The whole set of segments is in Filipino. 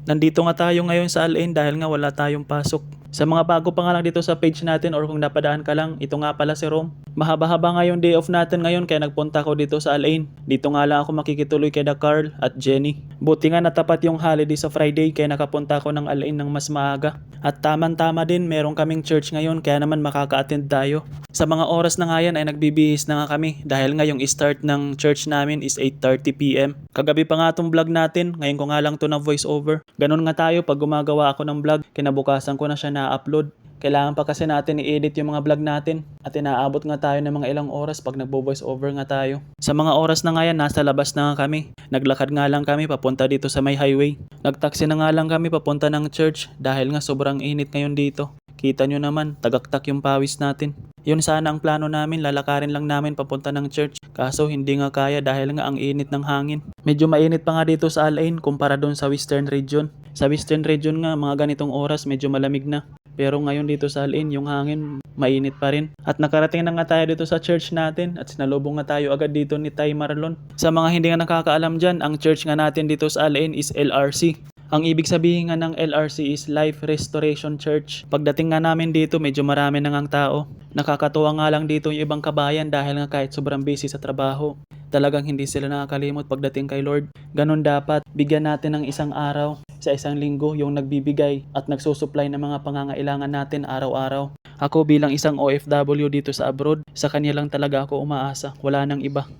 Nandito nga tayo ngayon sa Al-Ain dahil nga wala tayong pasok. Sa mga bago pa nga lang dito sa page natin or kung napadaan ka lang, ito nga pala si Rom. Mahaba-haba nga yung day off natin ngayon kaya nagpunta ako dito sa Al-Ain. Dito nga lang ako makikituloy kay Carl at Jenny. Buti nga natapat yung holiday sa Friday kaya nakapunta ako ng Al-Ain ng mas maaga. At taman-tama din meron kaming church ngayon kaya naman makaka-attend tayo. Sa mga oras na nga yan ay nagbibihis na nga kami dahil nga yung start ng church namin is 8:30 PM. Kagabi pa nga itong vlog natin, ngayon ko nga lang to na voice over. Ganun nga tayo pag gumagawa ako ng vlog, kinabukasan ko na siya na-upload. Kailangan pa kasi natin i-edit yung mga vlog natin at inaabot nga tayo ng mga ilang oras pag nagbo-voice over nga tayo. Sa mga oras na nga yan, nasa labas na nga kami. Naglakad nga lang kami papunta dito sa may highway. Nagtaksi na nga lang kami papunta ng church dahil nga sobrang init ngayon dito. Kita nyo naman, tagaktak yung pawis natin. Yun sana ang plano namin, lalakarin lang namin papunta ng church. Kaso hindi nga kaya dahil nga ang init ng hangin. Medyo mainit pa nga dito sa Al-Ain kumpara doon sa Western Region. Sa Western Region nga, mga ganitong oras medyo malamig na. Pero ngayon dito sa Al-Ain, yung hangin mainit pa rin. At nakarating na nga tayo dito sa church natin at sinalubong nga tayo agad dito ni Tay Marlon. Sa mga hindi nga nakakaalam dyan, ang church nga natin dito sa Al-Ain is LRC. Ang ibig sabihin nga ng LRC is Life Restoration Church. Pagdating nga namin dito, medyo marami na ngang tao. Nakakatuwa nga lang dito yung ibang kabayan dahil nga kahit sobrang busy sa trabaho, talagang hindi sila nakakalimot pagdating kay Lord. Ganon dapat, bigyan natin ng isang araw sa isang linggo yung nagbibigay at nagsusupply ng mga pangangailangan natin araw-araw. Ako bilang isang OFW dito sa abroad, sa kanya lang talaga ako umaasa. Wala nang iba.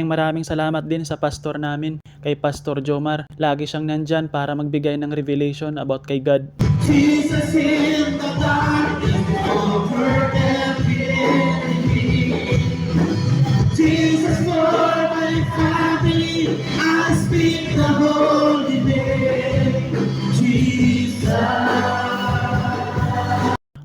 Maraming salamat din sa pastor namin, kay Pastor Jomar. Lagi siyang nandyan para magbigay ng revelation about kay God. Jesus in the darkness over every enemy. Jesus for my family, I speak the holy name. Jesus.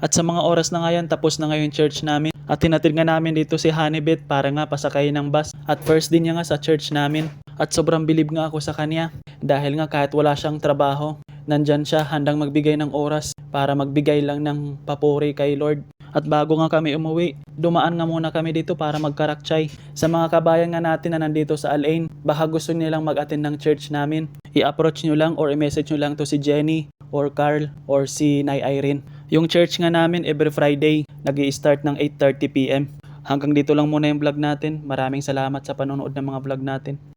At sa mga oras na ngayon, tapos na ngayon church namin. At tinatid nga namin dito si Honeybeth para nga pasakayin ng bus. At first din niya nga sa church namin. At sobrang bilib nga ako sa kanya. Dahil nga kahit wala siyang trabaho, nandyan siya handang magbigay ng oras para magbigay lang ng papuri kay Lord. At bago nga kami umuwi, dumaan nga muna kami dito para magkaraktsay. Sa mga kabayan nga natin na nandito sa Al-Ain, baka gusto nilang mag-attend ng church namin. I-approach nyo lang or i-message nyo lang to si Jenny or Carl or si Nay Irene. Yung church nga namin every Friday, nag-i-start ng 8:30 PM. Hanggang dito lang muna yung vlog natin. Maraming salamat sa panonood ng mga vlog natin.